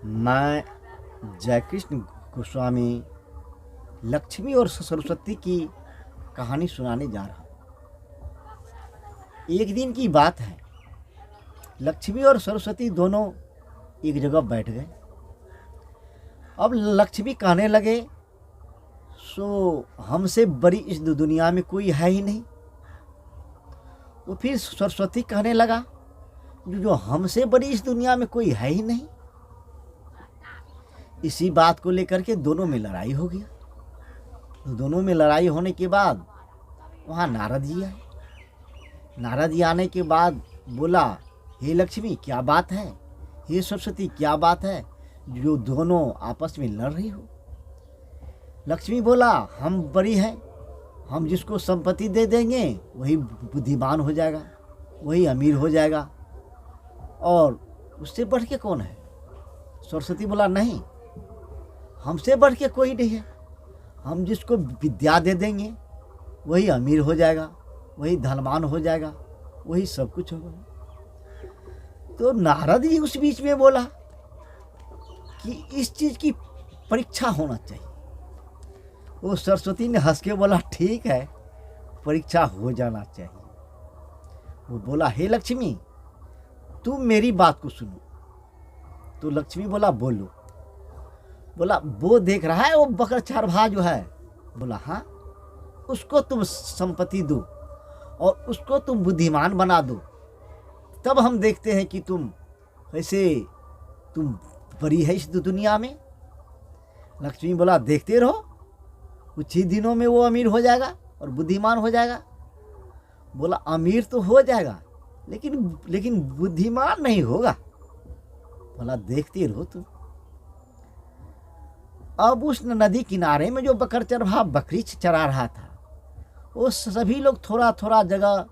मैं जयकृष्ण गोस्वामी लक्ष्मी और सरस्वती की कहानी सुनाने जा रहा हूँ। एक दिन की बात है, लक्ष्मी और सरस्वती दोनों एक जगह बैठ गए। अब लक्ष्मी कहने लगे, सो हमसे बड़ी इस दुनिया में कोई है ही नहीं। वो फिर सरस्वती कहने लगा, जो हमसे बड़ी इस दुनिया में कोई है ही नहीं। इसी बात को लेकर के दोनों में लड़ाई हो गया। तो दोनों में लड़ाई होने के बाद वहाँ नारद जी आए। नारद जी आने के बाद बोला, हे लक्ष्मी क्या बात है, हे सरस्वती क्या बात है, जो दोनों आपस में लड़ रही हो। लक्ष्मी बोला, हम बड़ी हैं, हम जिसको संपत्ति दे देंगे वही बुद्धिमान हो जाएगा, वही अमीर हो जाएगा, और उससे बढ़ के कौन है। सरस्वती बोला, नहीं, हमसे बढ़ के कोई नहीं है, हम जिसको विद्या दे देंगे वही अमीर हो जाएगा, वही धनवान हो जाएगा, वही सब कुछ होगा। तो नारद जी उस बीच में बोला कि इस चीज़ की परीक्षा होना चाहिए। वो सरस्वती ने हंस के बोला, ठीक है, परीक्षा हो जाना चाहिए। वो बोला, हे लक्ष्मी तुम मेरी बात को सुनो। तो लक्ष्मी बोला, बोलो। बोला, वो देख रहा है वो बकर चरवाहा जो है। बोला, हाँ, उसको तुम संपत्ति दो और उसको तुम बुद्धिमान बना दो, तब हम देखते हैं कि तुम बड़ी है इस दुनिया में। लक्ष्मी बोला, देखते रहो, कुछ ही दिनों में वो अमीर हो जाएगा और बुद्धिमान हो जाएगा। बोला, अमीर तो हो जाएगा लेकिन बुद्धिमान नहीं होगा। बोला, देखते रहो तुम। अब उस नदी किनारे में जो बकर चरवाहा बकरी चरा रहा था, वो सभी लोग थोड़ा थोड़ा जगह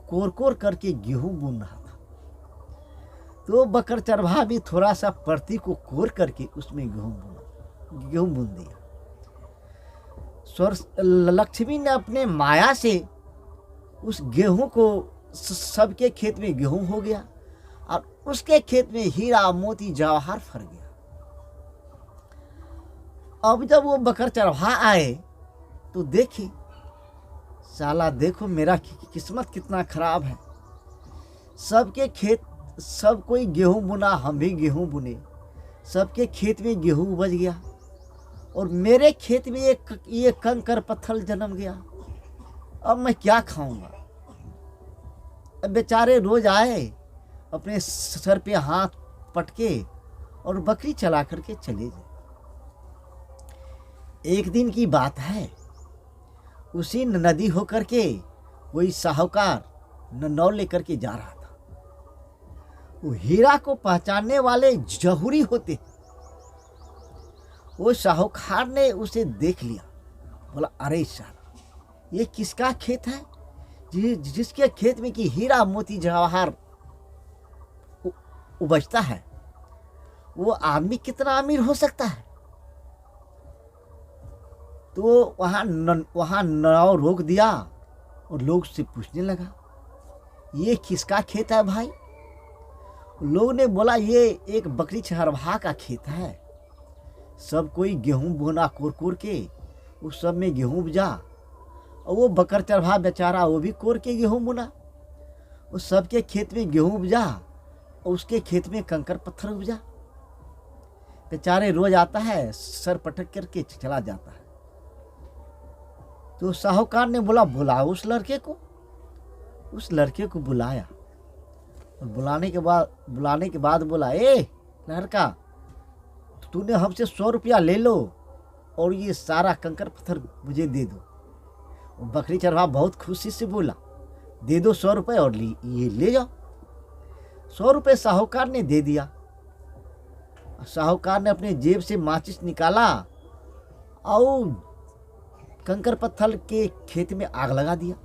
कोर कोर करके गेहूं बुन रहा था। तो बकर चरवाहा भी थोड़ा सा परती को कोर करके उसमें गेहूं बुन दिया। लक्ष्मी ने अपने माया से उस गेहूं को, सबके खेत में गेहूं हो गया और उसके खेत में हीरा मोती जवाहर फर गया। अब जब वो बकर चरवाहा आए तो देखी, साला देखो मेरा किस्मत कितना खराब है। सबके खेत, सब कोई गेहूं बुना, हम भी गेहूं बुने, सबके खेत में गेहूं उपज गया और मेरे खेत में ये कंकर पत्थर जन्म गया। अब मैं क्या खाऊंगा। अब बेचारे रोज आए, अपने सर पे हाथ पटके और बकरी चला करके चले गए। एक दिन की बात है, उसी नदी होकर के कोई साहूकार नौ लेकर के जा रहा था। वो हीरा को पहचानने वाले जहुरी होते। वो साहूकार ने उसे देख लिया। बोला, अरे साला, ये किसका खेत है जिसके खेत में कि हीरा मोती जवाहर उपजता है। वो आदमी कितना अमीर हो सकता है। तो वहाँ नाव रोक दिया और लोग से पूछने लगा, ये किसका खेत है भाई। लोग ने बोला, ये एक बकरी चरवाहा का खेत है। सब कोई गेहूं बोना कोर कोर के, उस सब में गेहूं उपजा, और वो बकर चरवाहा बेचारा वो भी कोर के गेहूं बुना। उस सबके खेत में गेहूं उपजा और उसके खेत में कंकर पत्थर उपजा। बेचारे रोज आता है, सर पटक करके चला जाता है। तो साहूकार ने बोला, बुलाओ उस लड़के को। उस लड़के को बुलाया और बुलाने के बाद बोला, ए लड़का, तूने हमसे 100 रुपया ले लो और ये सारा कंकर पत्थर मुझे दे दो। और बकरी चरवाहा बहुत खुशी से बोला, दे दो 100 रुपये और ये ले जाओ। 100 रुपये साहूकार ने दे दिया। साहूकार ने अपने जेब से माचिस निकाला और कंकर पत्थर के खेत में आग लगा दिया।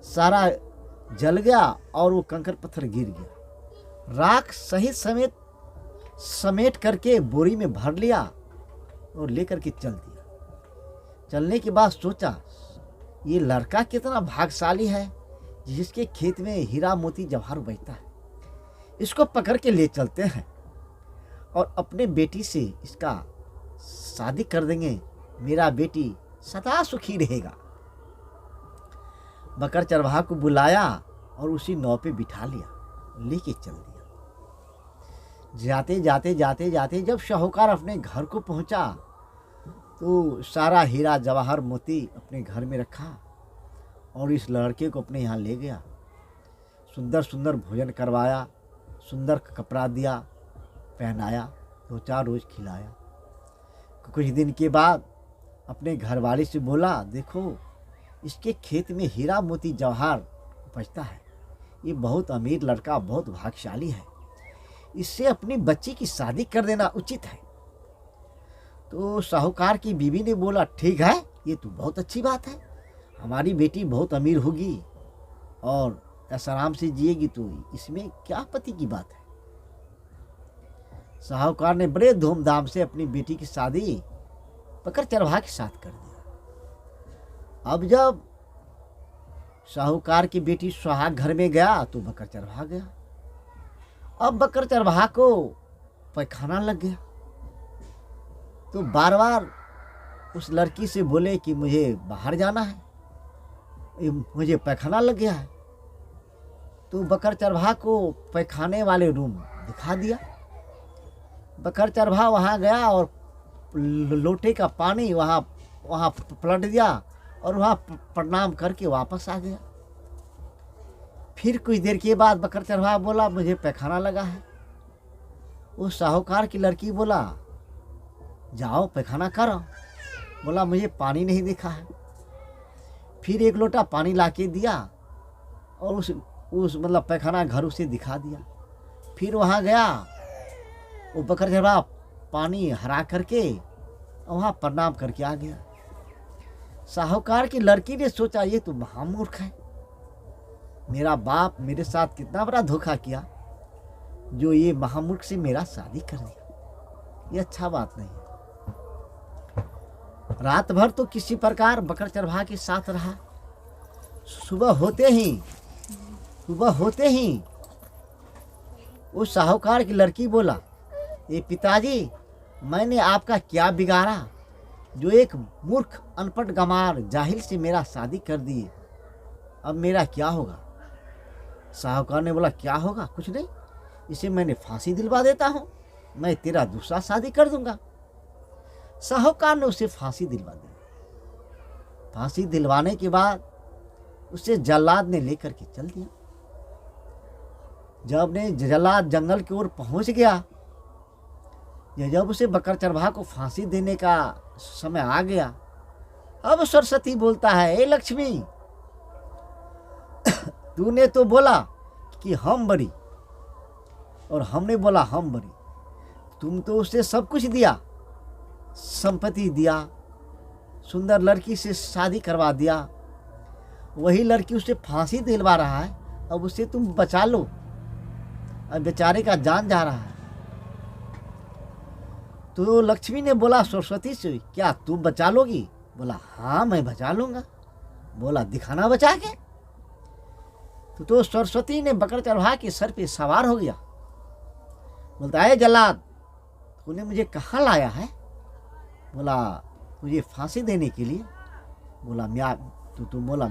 सारा जल गया और वो कंकर पत्थर गिर गया। राख सहित समेट करके बोरी में भर लिया और लेकर के चल दिया। चलने के बाद सोचा, ये लड़का कितना भाग्यशाली है जिसके खेत में हीरा मोती जवाहर बहता है। इसको पकड़ के ले चलते हैं और अपने बेटी से इसका शादी कर देंगे, मेरा बेटी सदा सुखी रहेगा। बकर चरवाहा को बुलाया और उसी नाव पे बिठा लिया, लेके चल दिया। जाते जाते जाते जाते जब शाहूकार अपने घर को पहुंचा तो सारा हीरा जवाहर मोती अपने घर में रखा और इस लड़के को अपने यहाँ ले गया। सुंदर सुंदर भोजन करवाया, सुंदर कपड़ा दिया, पहनाया, 2-4 रोज खिलाया। कुछ दिन के बाद अपने घरवाली से बोला, देखो इसके खेत में हीरा मोती जवाहर उपजता है, ये बहुत अमीर लड़का, बहुत भाग्यशाली है, इससे अपनी बच्ची की शादी कर देना उचित है। तो साहूकार की बीवी ने बोला, ठीक है, ये तो बहुत अच्छी बात है, हमारी बेटी बहुत अमीर होगी और ऐसा आराम से जिएगी, तो इसमें क्या आपत्ति की बात है। साहूकार ने बड़े धूमधाम से अपनी बेटी की शादी बकर चरवाहा के साथ कर दिया। अब जब साहूकार की बेटी सुहाग घर में गया तो बकर चरवाहा गया। अब बकर चरवाहा को पैखाना लग गया, तो बार बार उस लड़की से बोले कि मुझे बाहर जाना है, मुझे पैखाना लग गया है। तो बकर चरवाहा को पैखाने वाले रूम दिखा दिया। बकर चरवाहा वहाँ गया और लोटे का पानी वहाँ पलट दिया और वहाँ प्रणाम करके वापस आ गया। फिर कुछ देर के बाद बकर चरवाहा बोला, मुझे पैखाना लगा है। वो साहूकार की लड़की बोला, जाओ पैखाना करो। बोला, मुझे पानी नहीं दिखा है। फिर 1 लोटा पानी लाके दिया और उस मतलब पैखाना घर उसे दिखा दिया। फिर वहाँ गया, वो बकर चरवाहा पानी हरा करके वहाँ प्रणाम करके आ गया। साहूकार की लड़की ने सोचा, ये तो महामूर्ख है, मेरा बाप मेरे साथ कितना बड़ा धोखा किया जो ये महामूर्ख से मेरा शादी कर दिया, ये अच्छा बात नहीं है। रात भर तो किसी प्रकार बकर चरवाहा के साथ रहा। सुबह होते ही उस साहूकार की लड़की बोला, ये पिताजी, मैंने आपका क्या बिगाड़ा जो एक मूर्ख अनपढ़ गंवार जाहिल से मेरा शादी कर दिए, अब मेरा क्या होगा। साहूकार ने बोला, क्या होगा, कुछ नहीं, इसे मैंने फांसी दिलवा देता हूँ, मैं तेरा दूसरा शादी कर दूंगा। साहूकार ने उसे फांसी दिलवा दी। फांसी दिलवाने के बाद उसे जल्लाद ने लेकर के चल दिया। जब ने जल्लाद जंगल की ओर पहुंच गया, जब उसे बकर चरवाहा को फांसी देने का समय आ गया, अब सरस्वती बोलता है, ए लक्ष्मी, तूने तो बोला कि हम बरी और हमने बोला हम बरी, तुम तो उसे सब कुछ दिया, संपत्ति दिया, सुंदर लड़की से शादी करवा दिया, वही लड़की उसे फांसी दिलवा रहा है, अब उसे तुम बचा लो, अब बेचारे का जान जा रहा है। तो लक्ष्मी ने बोला सरस्वती से, क्या तुम बचा लोगी। बोला, हाँ मैं बचा लूँगा। बोला, दिखाना बचा के। तो सरस्वती ने बकर चरवाहा के सर पे सवार हो गया। बोलता है, जल्लाद, तूने मुझे कहाँ लाया है। बोला, मुझे फांसी देने के लिए। बोला, मैं तो तुम बोला,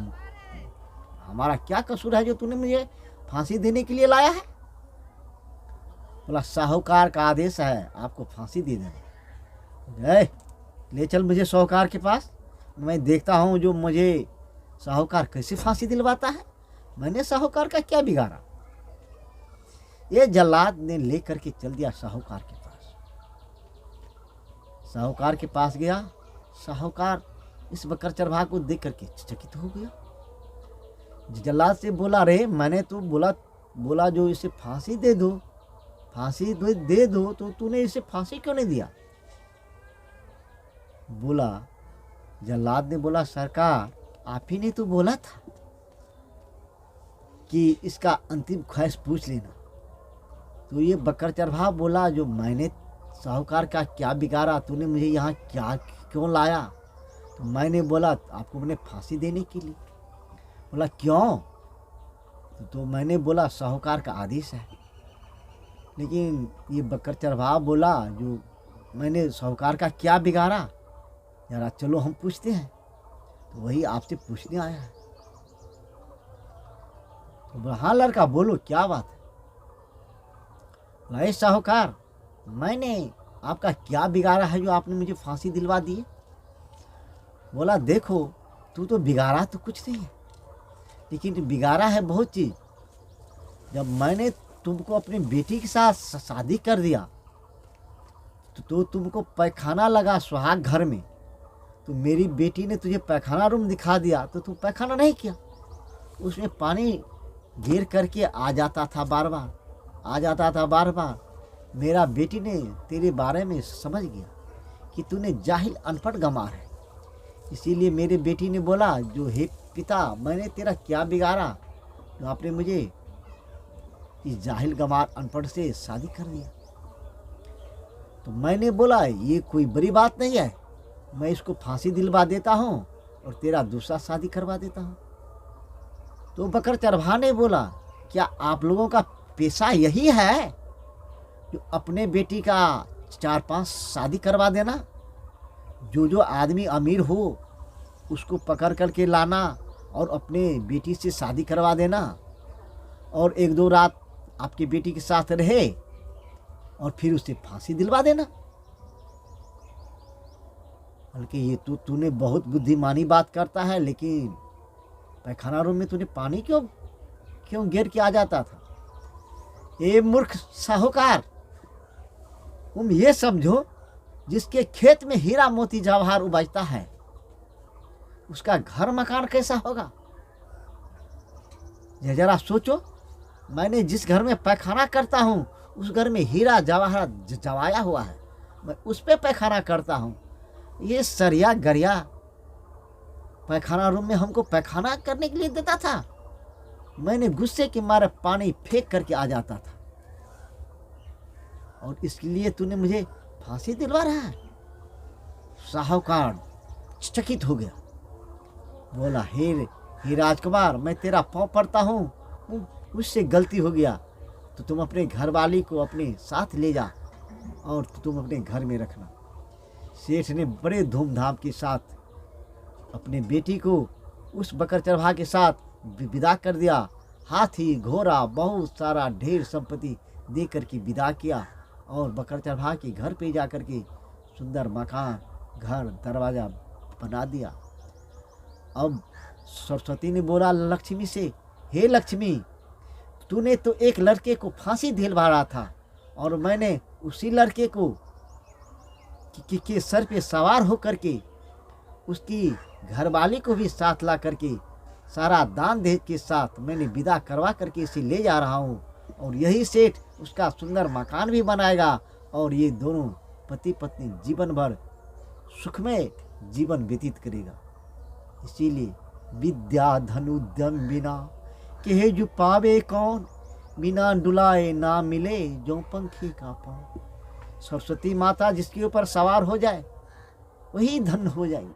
हमारा क्या कसूर है जो तूने मुझे फांसी देने के लिए लाया है। बोला, साहूकार का आदेश है आपको फांसी दे देना। ले चल मुझे साहूकार के पास, मैं देखता हूँ जो मुझे साहूकार कैसे फांसी दिलवाता है, मैंने साहूकार का क्या बिगाड़ा। ये जल्लाद ने लेकर के चल दिया साहूकार के पास। साहूकार के पास गया। साहूकार इस बकर चरवाहा को देख करके चकित हो गया। जल्लाद से बोला, रे मैंने तो बोला जो इसे फांसी दे दो, फांसी दे दो, तो तूने इसे फांसी क्यों नहीं दिया। बोला, जल्लाद ने बोला, सरकार आप ही ने तो बोला था कि इसका अंतिम ख्वाहिश पूछ लेना। तो ये बकर चरवाहा बोला, जो मैंने साहूकार का क्या बिगाड़ा, तूने मुझे यहाँ क्या क्यों लाया। तो मैंने बोला, आपको मैंने फांसी देने के लिए। बोला, क्यों। तो मैंने बोला, साहूकार का आदेश है। लेकिन ये बकर चरवाहा बोला, जो मैंने साहूकार का क्या बिगाड़ा, जरा चलो हम पूछते हैं। तो वही आपसे पूछने आया है। तो बोला, हाँ लड़का बोलो क्या बात है। बोला, "ए साहूकार, मैंने आपका क्या बिगाड़ा है जो आपने मुझे फांसी दिलवा दी है?" बोला, देखो तू तो बिगाड़ा तो कुछ नहीं है, लेकिन बिगाड़ा है बहुत चीज़। जब मैंने तुमको अपनी बेटी के साथ शादी कर दिया तो तुमको पैखाना लगा सुहाग घर में, तो मेरी बेटी ने तुझे पैखाना रूम दिखा दिया तो तू पैखाना नहीं किया। उसमें पानी गिर करके आ जाता था बार बार, आ जाता था बार बार। मेरा बेटी ने तेरे बारे में समझ गया कि तूने जाहिल अनपढ़ गंवार है। इसीलिए मेरे बेटी ने बोला, जो हे पिता, मैंने तेरा क्या बिगाड़ा जो आपने मुझे इस जाहिल गंवार अनपढ़ से शादी कर दिया। तो मैंने बोला, ये कोई बड़ी बात नहीं है, मैं इसको फांसी दिलवा देता हूँ और तेरा दूसरा शादी करवा देता हूँ। तो बकर चरवाहा ने बोला, क्या आप लोगों का पेशा यही है जो अपने बेटी का 4-5 शादी करवा देना? जो आदमी अमीर हो उसको पकड़ करके लाना और अपने बेटी से शादी करवा देना, और 1-2 रात आपकी बेटी के साथ रहे और फिर उसे फांसी दिलवा देना। बल्कि ये तूने बहुत बुद्धिमानी बात करता है, लेकिन पैखाना रूम में तूने पानी क्यों गिर के आ जाता था? ए मूर्ख साहूकार, तुम ये समझो, जिसके खेत में हीरा मोती जवाहर उपजता है उसका घर मकान कैसा होगा? ये जरा सोचो, मैंने जिस घर में पैखाना करता हूँ उस घर में हीरा जवाहर जवाया हुआ है, मैं उस पे पैखाना करता हूँ। ये सरिया गरिया पैखाना रूम में हमको पैखाना करने के लिए देता था। मैंने गुस्से के मारे पानी फेंक करके आ जाता था, और इसके लिए तूने मुझे फांसी दिलवा रहा है? साहूकार चकित हो गया, बोला, हे राजकुमार, मैं तेरा पाँव पड़ता हूँ, मुझसे गलती हो गया, तो तुम अपने घरवाली को अपने साथ ले जा और तुम अपने घर में रखना। सेठ ने बड़े धूमधाम के साथ अपने बेटी को उस बकर चरवाहा के साथ विदा कर दिया। हाथी घोड़ा बहुत सारा ढेर संपत्ति दे करके विदा किया, और बकर चरवाहा के घर पे जा कर के सुंदर मकान, घर, दरवाज़ा बना दिया। अब सरस्वती ने बोला लक्ष्मी से, हे लक्ष्मी, तूने तो एक लड़के को फांसी दिलवा रहा था, और मैंने उसी लड़के को के सर पे सवार हो करके उसकी घरवाली को भी साथ ला करके सारा दान दहेज के साथ मैंने विदा करवा करके इसे ले जा रहा हूँ, और यही सेठ उसका सुंदर मकान भी बनाएगा, और ये दोनों पति पत्नी जीवन भर सुखमय जीवन व्यतीत करेगा। इसीलिए विद्या धन उद्यम बिना कहे जो पावे कौन, बिना डुलाए ना मिले जो पंखी का पाँव। सरस्वती माता जिसके ऊपर सवार हो जाए वही धन हो जाएगी।